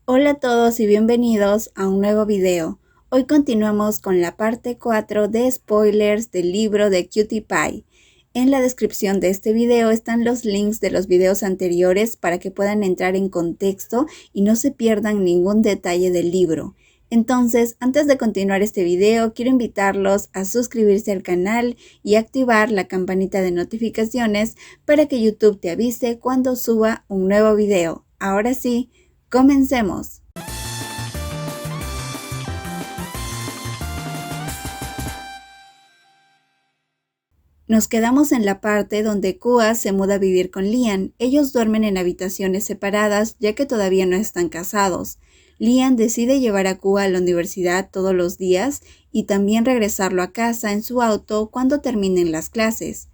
Hola a todos y bienvenidos a un nuevo video. Hoy continuamos con la parte 4 de spoilers del libro de Cutie Pie. En la descripción de este video están los links de los videos anteriores para que puedan entrar en contexto y no se pierdan ningún detalle del libro. Entonces, antes de continuar este video, quiero invitarlos a suscribirse al canal y activar la campanita de notificaciones para que YouTube te avise cuando suba un nuevo video. Ahora sí, comencemos. Nos quedamos en la parte donde Kua se muda a vivir con Lian. Ellos duermen en habitaciones separadas ya que todavía no están casados. Lian decide llevar a Kua a la universidad todos los días y también regresarlo a casa en su auto cuando terminen las clases.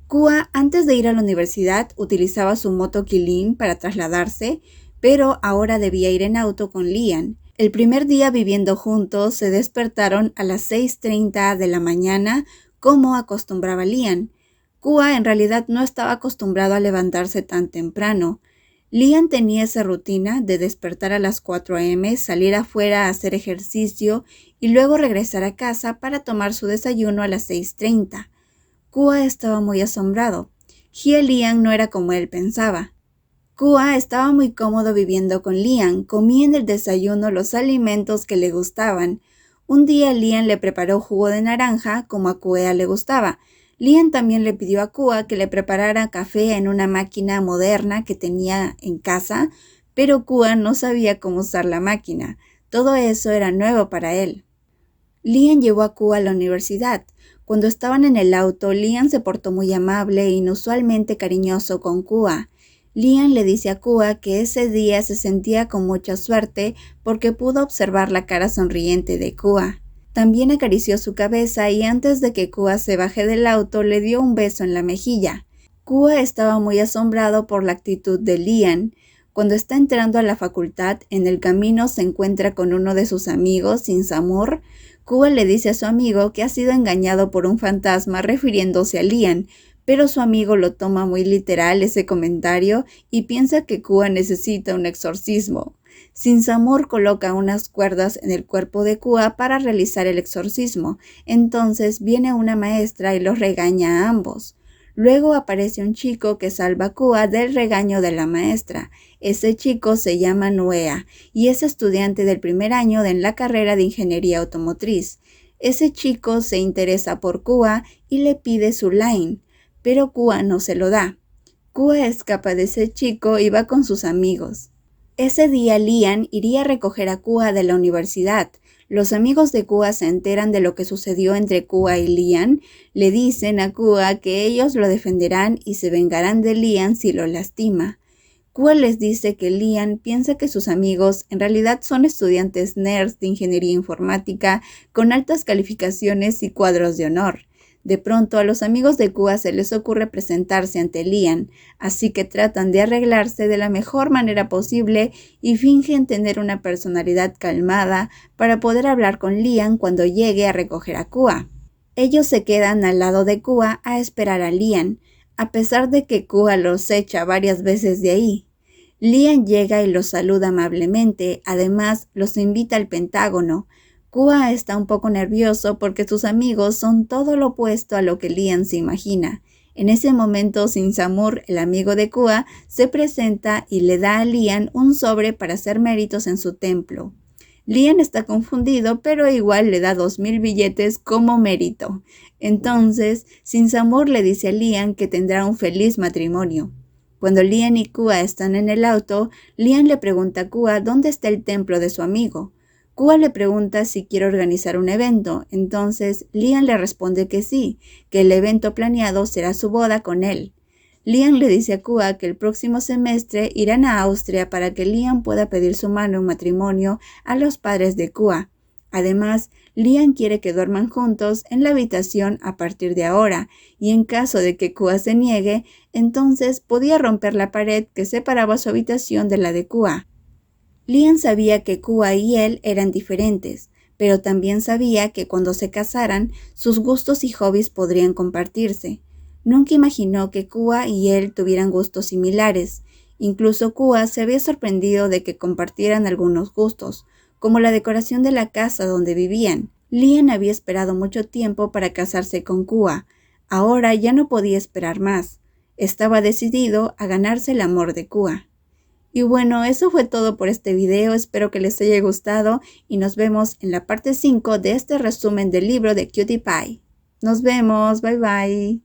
Kua, antes de ir a la universidad, utilizaba su moto Qilin para trasladarse, pero ahora debía ir en auto con Lian. El primer día viviendo juntos, se despertaron a las 6:30 de la mañana, como acostumbraba Lian. Kua en realidad no estaba acostumbrado a levantarse tan temprano. Lian tenía esa rutina de despertar a las 4 a.m., salir afuera a hacer ejercicio y luego regresar a casa para tomar su desayuno a las 6:30. Kua estaba muy asombrado. Hye Lian no era como él pensaba. Kua estaba muy cómodo viviendo con Lian, comía en el desayuno los alimentos que le gustaban. Un día Lian le preparó jugo de naranja como a Kua le gustaba. Lian también le pidió a Kua que le preparara café en una máquina moderna que tenía en casa, pero Kua no sabía cómo usar la máquina. Todo eso era nuevo para él. Lian llevó a Kua a la universidad. Cuando estaban en el auto, Lian se portó muy amable e inusualmente cariñoso con Kua. Lian le dice a Kua que ese día se sentía con mucha suerte porque pudo observar la cara sonriente de Kua. También acarició su cabeza y antes de que Kua se baje del auto le dio un beso en la mejilla. Kua estaba muy asombrado por la actitud de Lian. Cuando está entrando a la facultad, en el camino se encuentra con uno de sus amigos, Sin-Samur. Kua le dice a su amigo que ha sido engañado por un fantasma refiriéndose a Lian, pero su amigo lo toma muy literal ese comentario y piensa que Kua necesita un exorcismo. Sin-Samur coloca unas cuerdas en el cuerpo de Kua para realizar el exorcismo. Entonces viene una maestra y los regaña a ambos. Luego aparece un chico que salva a Kua del regaño de la maestra. Ese chico se llama Nuea y es estudiante del primer año en la carrera de ingeniería automotriz. Ese chico se interesa por Kua y le pide su line, pero Kua no se lo da. Kua escapa de ese chico y va con sus amigos. Ese día Lian iría a recoger a Kua de la universidad. Los amigos de Kua se enteran de lo que sucedió entre Kua y Lian. Le dicen a Kua que ellos lo defenderán y se vengarán de Lian si lo lastima. Kua les dice que Lian piensa que sus amigos en realidad son estudiantes nerds de ingeniería informática con altas calificaciones y cuadros de honor. De pronto a los amigos de Kua se les ocurre presentarse ante Lian, así que tratan de arreglarse de la mejor manera posible y fingen tener una personalidad calmada para poder hablar con Lian cuando llegue a recoger a Kua. Ellos se quedan al lado de Kua a esperar a Lian, a pesar de que Kua los echa varias veces de ahí. Lian llega y los saluda amablemente, además los invita al Pentágono. Kua está un poco nervioso porque sus amigos son todo lo opuesto a lo que Lian se imagina. En ese momento, Sin-Samur, el amigo de Kua, se presenta y le da a Lian un sobre para hacer méritos en su templo. Lian está confundido, pero igual le da 2,000 billetes como mérito. Entonces, Sin-Samur le dice a Lian que tendrá un feliz matrimonio. Cuando Lian y Kua están en el auto, Lian le pregunta a Kua dónde está el templo de su amigo. Kua le pregunta si quiere organizar un evento, entonces Lian le responde que sí, que el evento planeado será su boda con él. Lian le dice a Kua que el próximo semestre irán a Austria para que Lian pueda pedir su mano en matrimonio a los padres de Kua. Además, Lian quiere que duerman juntos en la habitación a partir de ahora, y en caso de que Kua se niegue, entonces podía romper la pared que separaba su habitación de la de Kua. Lian sabía que Kua y él eran diferentes, pero también sabía que cuando se casaran, sus gustos y hobbies podrían compartirse. Nunca imaginó que Kua y él tuvieran gustos similares. Incluso Kua se había sorprendido de que compartieran algunos gustos, como la decoración de la casa donde vivían. Lian había esperado mucho tiempo para casarse con Kua. Ahora ya no podía esperar más. Estaba decidido a ganarse el amor de Kua. Y bueno, eso fue todo por este video. Espero que les haya gustado y nos vemos en la parte 5 de este resumen del libro de Cutie Pie. Nos vemos. Bye bye.